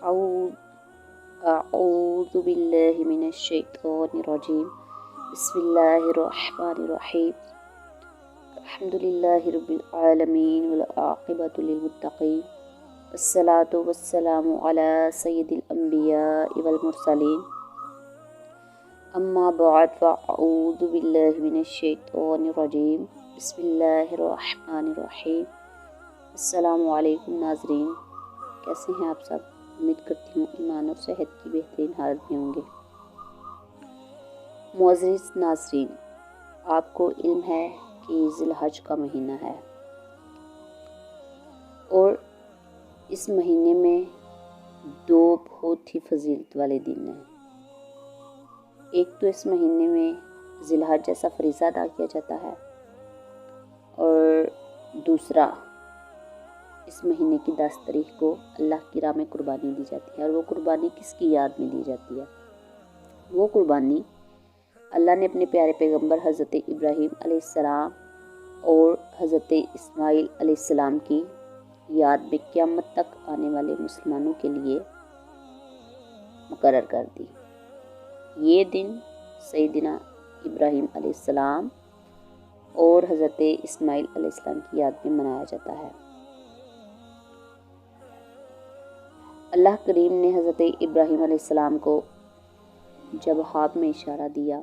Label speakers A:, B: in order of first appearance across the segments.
A: أعوذ بالله من الشيطان الرجيم بسم الله الرحمن الرحيم الحمد لله رب العالمين والعاقبة للمتقين والصلاة والسلام على سيد الأنبياء والمرسلين أما بعد فأعوذ بالله من الشيطان الرجيم بسم الله الرحمن الرحيم السلام علیکم ناظرین، کیسے ہیں آپ سب؟ امید کرتی ہوں ایمان اور صحت کی بہترین حالت میں ہوں گے۔ معزز ناظرین، آپ کو علم ہے کہ ذی الحج کا مہینہ ہے اور اس مہینے میں دو بہت ہی فضیلت والے دن ہیں۔ ایک تو اس مہینے میں ذی الحج جیسا فریضہ ادا کیا جاتا ہے، اور دوسرا اس مہینے کی 10 تاریخ کو اللہ کی راہ میں قربانی دی جاتی ہے۔ اور وہ قربانی کس کی یاد میں دی جاتی ہے؟ وہ قربانی اللہ نے اپنے پیارے پیغمبر حضرت ابراہیم علیہ السلام اور حضرت اسماعیل علیہ السلام کی یاد میں قیامت تک آنے والے مسلمانوں کے لیے مقرر کر دی۔ یہ دن سیدنا ابراہیم علیہ السلام اور حضرت اسماعیل علیہ السلام کی یاد میں منایا جاتا ہے۔ اللہ کریم نے حضرت ابراہیم علیہ السلام کو جب خواب میں اشارہ دیا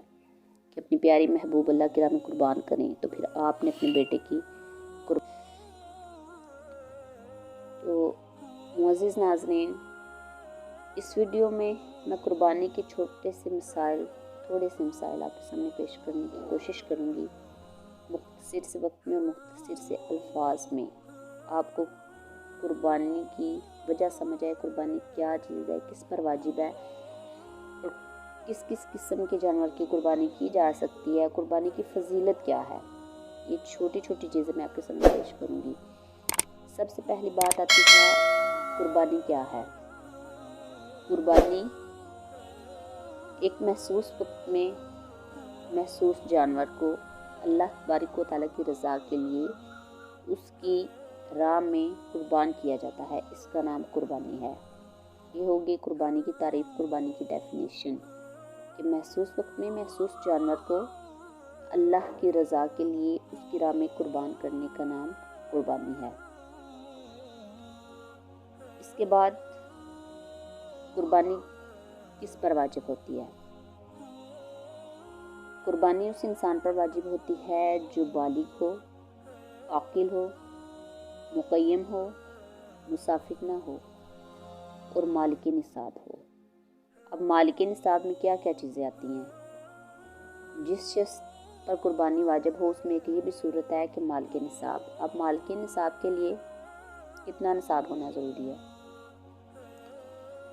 A: کہ اپنی پیاری محبوب اللہ کی راہ میں قربان کریں، تو پھر آپ نے اپنے بیٹے کی تو معزز ناظرین، اس ویڈیو میں قربانی کے تھوڑے سے مسائل آپ کے سامنے پیش کرنے کی کوشش کروں گی، مختصر سے وقت میں اور مختصر سے الفاظ میں۔ آپ کو قربانی کی وجہ سمجھ آئے، قربانی کیا چیز ہے، کس پر واجب ہے، اور کس کس قسم کے جانور کی قربانی کی جا سکتی ہے، قربانی کی فضیلت کیا ہے، یہ چھوٹی چھوٹی چیزیں میں آپ کے سامنے پیش کروں گی۔ سب سے پہلی بات آتی ہے قربانی کیا ہے۔ قربانی ایک محسوس وقت میں محسوس جانور کو اللہ تبارک و تعالیٰ کی رضا کے لیے اس کی راہ میں قربان کیا جاتا ہے، اس کا نام قربانی ہے۔ یہ ہوگی قربانی کی تعریف، قربانی کی ڈیفینیشن، کہ محسوس وقت میں محسوس جانور کو اللہ کی رضا کے لیے اس کی راہ میں قربان کرنے کا نام قربانی ہے۔ اس کے بعد قربانی کس پر واجب ہوتی ہے؟ قربانی اس انسان پر واجب ہوتی ہے جو بالغ ہو، عاقل ہو، مقیم ہو، مسافر نہ ہو اور مالک نصاب ہو۔ اب مالک نصاب میں کیا کیا چیزیں آتی ہیں؟ جس شخص پر قربانی واجب ہو اس میں ایک یہ بھی صورت ہے کہ مالک نصاب۔ اب مالک نصاب کے لیے کتنا نصاب ہونا ضروری ہے؟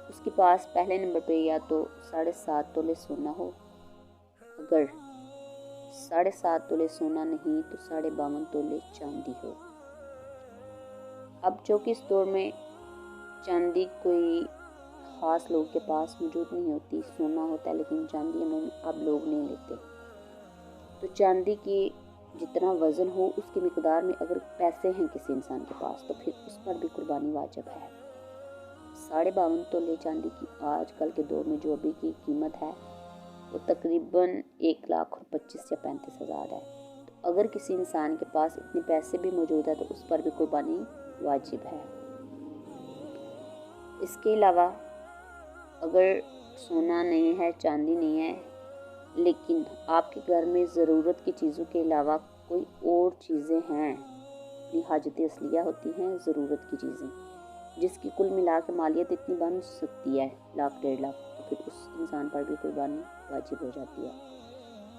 A: اس کے پاس پہلے نمبر پہ یا تو 7.5 تولے سونا ہو، اگر 7.5 تولے سونا نہیں تو 52.5 تولے چاندی ہو۔ اب چونکہ اس دور میں چاندی کوئی خاص لوگ کے پاس موجود نہیں ہوتی، سونا ہوتا ہے لیکن چاندی اب لوگ نہیں لیتے، تو چاندی کی جتنا وزن ہو اس کی مقدار میں اگر پیسے ہیں کسی انسان کے پاس تو پھر اس پر بھی قربانی واجب ہے۔ 52.5 تولے چاندی کی آج کل کے دور میں جو ابھی کی قیمت ہے وہ تقریباً 1,25,000 یا 35,000 ہے۔ تو اگر کسی انسان کے پاس اتنے پیسے بھی موجود ہے تو اس پر بھی قربانی واجب ہے۔ اس کے علاوہ اگر سونا نہیں ہے، چاندی نہیں ہے، لیکن آپ کے گھر میں ضرورت کی چیزوں کے علاوہ کوئی اور چیزیں ہیں، اپنی حاجت اصلیہ ہوتی ہیں، ضرورت کی چیزیں، جس کی کل ملا کے مالیت اتنی بن سکتی ہے 1,00,000 1.5 لاکھ، تو پھر اس انسان پر بھی قربانی واجب ہو جاتی ہے۔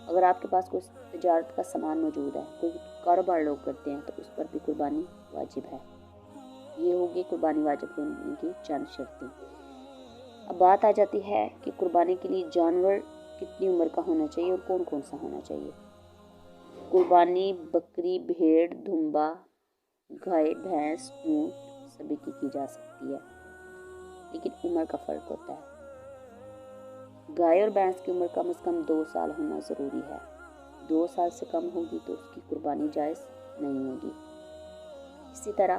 A: اگر آپ کے پاس کوئی تجارت کا سامان موجود ہے، کوئی کاروبار لوگ کرتے ہیں، تو اس پر بھی قربانی واجب ہے۔ یہ ہوگی قربانی واجب ہونے کی چند شرطیں۔ اب بات آ جاتی ہے کہ قربانی کے لیے جانور کتنی عمر کا ہونا چاہیے اور کون کون سا ہونا چاہیے۔ قربانی بکری، بھیڑ، دمبا، گائے، بھینس، اونٹ سبھی کی جا سکتی ہے، لیکن عمر کا فرق ہوتا ہے۔ گائے اور بھینس کی عمر کم از کم 2 سال ہونا ضروری ہے۔ 2 سال سے کم ہوگی تو اس کی قربانی جائز نہیں ہوگی۔ اسی طرح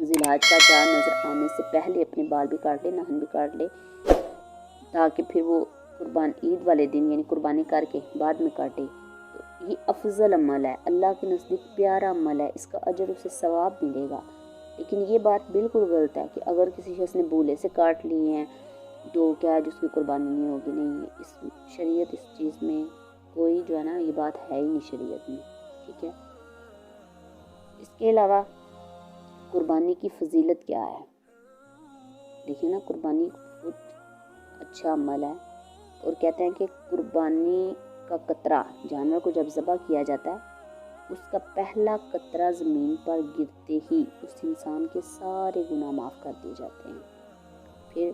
A: ذی‌الحج کا چاند نظر آنے سے پہلے اپنے بال بھی کاٹ لے، ناخن بھی کاٹ لے، تاکہ پھر وہ قربان عید والے دن یعنی قربانی کر کے بعد میں کاٹے۔ تو یہ افضل عمل ہے، اللہ کے نزدیک پیارا عمل ہے، اس کا اجر اسے ثواب ملے گا۔ لیکن یہ بات بالکل غلط ہے کہ اگر کسی شخص نے بھولے سے کاٹ لیے ہیں تو کیا جس کی قربانی نہیں ہوگی؟ نہیں، اس شریعت اس چیز میں کوئی جو ہے نا یہ بات ہے ہی نہیں شریعت میں، ٹھیک ہے۔ اس کے علاوہ قربانی کی فضیلت کیا ہے؟ دیکھیں نا، قربانی خود اچھا عمل ہے، اور کہتے ہیں کہ قربانی کا قطرہ، جانور کو جب ذبح کیا جاتا ہے اس کا پہلا قطرہ زمین پر گرتے ہی اس انسان کے سارے گناہ معاف کر دیے جاتے ہیں۔ پھر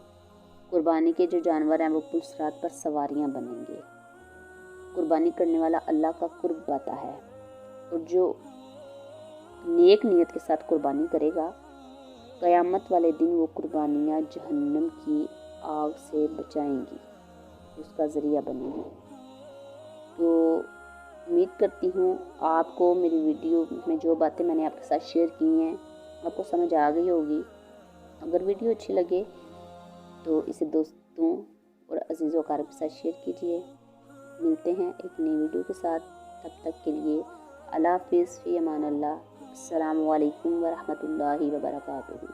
A: قربانی کے جو جانور ہیں وہ پلسرات پر سواریاں بنیں گے۔ قربانی کرنے والا اللہ کا قرب پاتا ہے، اور جو نیک نیت کے ساتھ قربانی کرے گا قیامت والے دن وہ قربانیاں جہنم کی آگ سے بچائیں گی، اس کا ذریعہ بنے گی۔ تو امید کرتی ہوں آپ کو میری ویڈیو میں جو باتیں میں نے آپ کے ساتھ شیئر کی ہیں آپ کو سمجھ آ گئی ہوگی۔ اگر ویڈیو اچھی لگے تو اسے دوستوں اور عزیز و اقارب کے ساتھ شیئر کیجیے۔ ملتے ہیں ایک نئی ویڈیو کے ساتھ، تب تک کے لیے اللہ حافظ، فی امان اللہ، السلام علیکم ورحمۃ اللہ وبرکاتہ۔